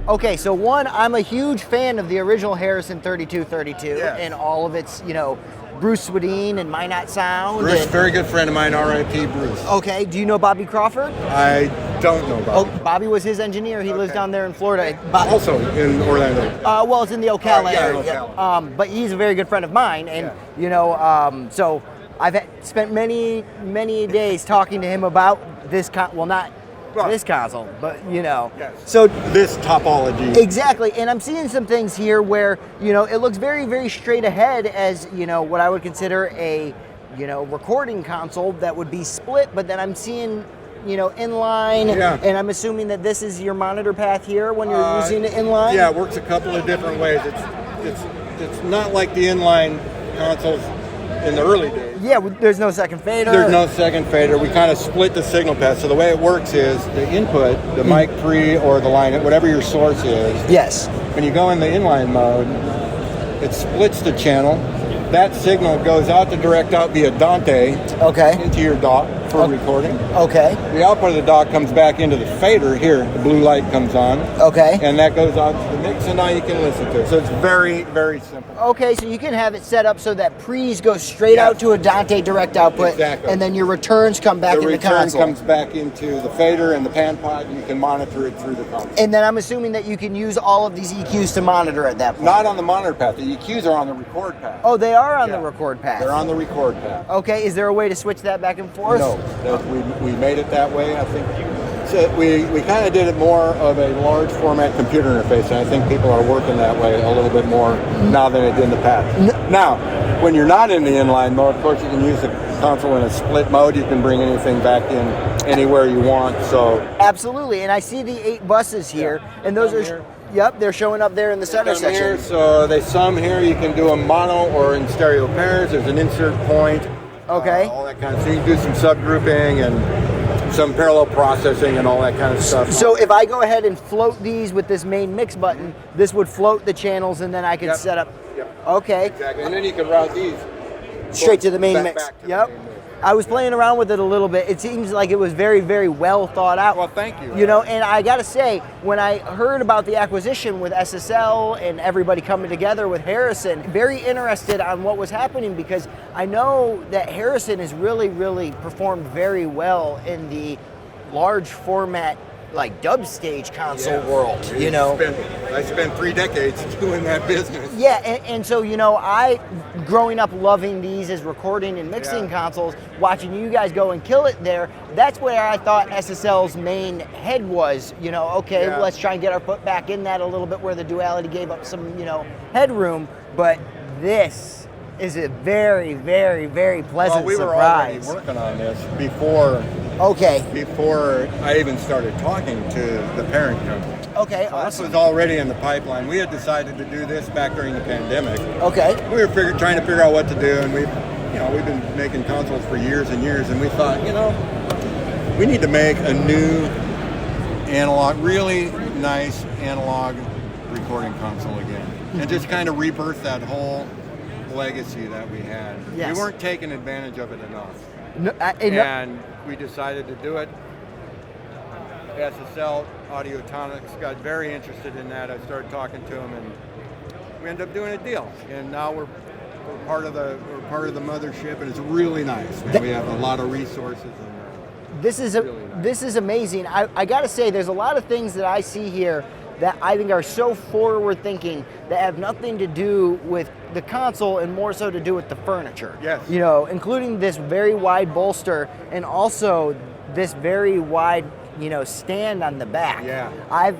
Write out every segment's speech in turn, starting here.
Okay, so one, I'm a huge fan of the original Harrison 3232 and all of its, Bruce Swedien and Minot Sound. Bruce, very good friend of mine, R.I.P. Bruce. Okay, do you know Bobby Crawford? I don't know Bobby. Oh, Bobby was his engineer. He lives down there in Florida. Also in Orlando. Well, it's in the Ocala area. Ocala. But he's a very good friend of mine, and so I've spent many days talking to him about this. Not this console, but So this topology. Exactly, and I'm seeing some things here where it looks very, very straight ahead as what I would consider a recording console that would be split, but then I'm seeing inline, and I'm assuming that this is your monitor path here when you're using it inline. Yeah, it works a couple of different ways. It's not like the inline consoles in the early days. Yeah, there's no second fader. There's no second fader. We kind of split the signal path. So the way it works is the input, the mic pre or the line, whatever your source is. Yes. When you go in the inline mode, it splits the channel. That signal goes out the direct out via Dante into your dock for recording. Okay. The output of the dock comes back into the fader here. The blue light comes on. Okay. And that goes out to the mix, and now you can listen to it. So it's very, very simple. Okay, so you can have it set up so that pre's go straight out to a Dante direct output, and then your returns come back in the console. The return comes back into the fader and the pan pod, and you can monitor it through the console. And then I'm assuming that you can use all of these EQs to monitor at that point. Not on the monitor path. The EQs are on the record path. Oh, they are on the record path. They're on the record path. Okay, is there a way to switch that back and forth? No, we made it that way. I think we kind of did it more of a large format computer interface, and I think people are working that way a little bit more now than they did in the past. Now, when you're not in the inline mode, of course, you can use the console in a split mode. You can bring anything back in anywhere you want. So absolutely, and I see the 8 buses here, and those are. Yep, they're showing up there in the center section. Here, so they sum here. You can do a mono or in stereo pairs. There's an insert point. Okay. All that kind of thing. You can do some subgrouping and some parallel processing and all that kind of stuff. So if I go ahead and float these with this main mix button, this would float the channels, and then I could set up. Yep. Okay. Exactly. And then you can route these straight to the main mix. Yep. I was playing around with it a little bit. It seems like it was very, very well thought out. Well, thank you. And I got to say, when I heard about the acquisition with SSL and everybody coming together with Harrison, very interested on what was happening, because I know that Harrison has really, really performed very well in the large format, like dub stage console world. I spent 3 decades doing that business. Yeah, and so I, growing up loving these as recording and mixing consoles, watching you guys go and kill it there, that's where I thought SSL's main head was. Let's try and get our foot back in that a little bit, where the Duality gave up some headroom. But this is a very, very, very pleasant surprise. We were already working on this before I even started talking to the parent company. Okay, so awesome. This was already in the pipeline. We had decided to do this back during the pandemic. Okay. We were trying to figure out what to do, and we've been making consoles for years and years, and we thought, we need to make a new analog, really nice analog recording console again, and just kind of rebirth that whole legacy that we had. Yes. We weren't taking advantage of it enough. And we decided to do it. SSL Audiotonics got very interested in that. I started talking to them, and we ended up doing a deal. And now we're part of the mothership, and it's really nice. We have a lot of resources. This is amazing. I got to say, there's a lot of things that I see here that I think are so forward thinking that have nothing to do with the console and more so to do with the furniture. Yes. Including this very wide bolster and also this very wide stand on the back. Yeah. I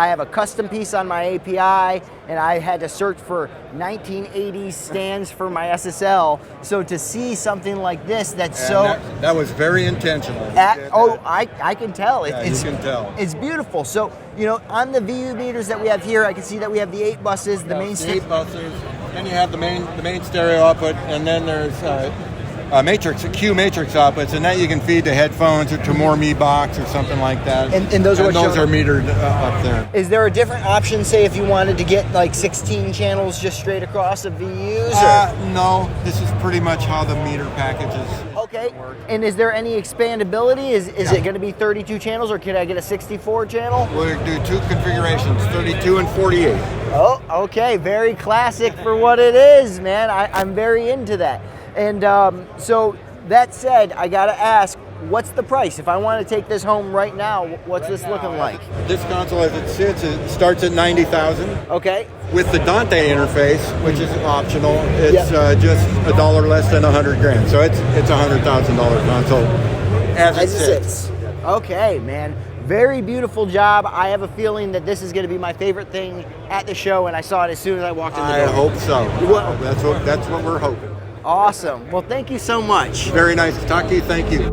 have a custom piece on my API, and I had to search for 1980s stands for my SSL. So to see something like this, that was very intentional. I can tell. You can tell. It's beautiful. So, on the VU meters that we have here, I can see that we have the 8 buses, the main 8 buses. Then you have the main stereo output, and then there's matrix, a Q matrix outputs, and that you can feed to headphones or to more Mi Box or something like that. And those are metered up there. Is there a different option, say, if you wanted to get like 16 channels just straight across of VUs? No, this is pretty much how the meter packages. Okay. And is there any expandability? Is it going to be 32 channels, or can I get a 64 channel? We'll do 2 configurations, 32 and 48. Oh, okay. Very classic for what it is, man. I'm very into that. And so that said, I got to ask, what's the price? If I want to take this home right now, what's this looking like? This console, as it sits, it starts at $90,000. Okay. With the Dante interface, which is optional, it's just $1 less than $100,000. So it's a $100,000 console as it sits. Okay, man. Very beautiful job. I have a feeling that this is going to be my favorite thing at the show, and I saw it as soon as I walked in the door. I hope so. That's what we're hoping. Awesome. Well, thank you so much. Very nice to talk to you. Thank you.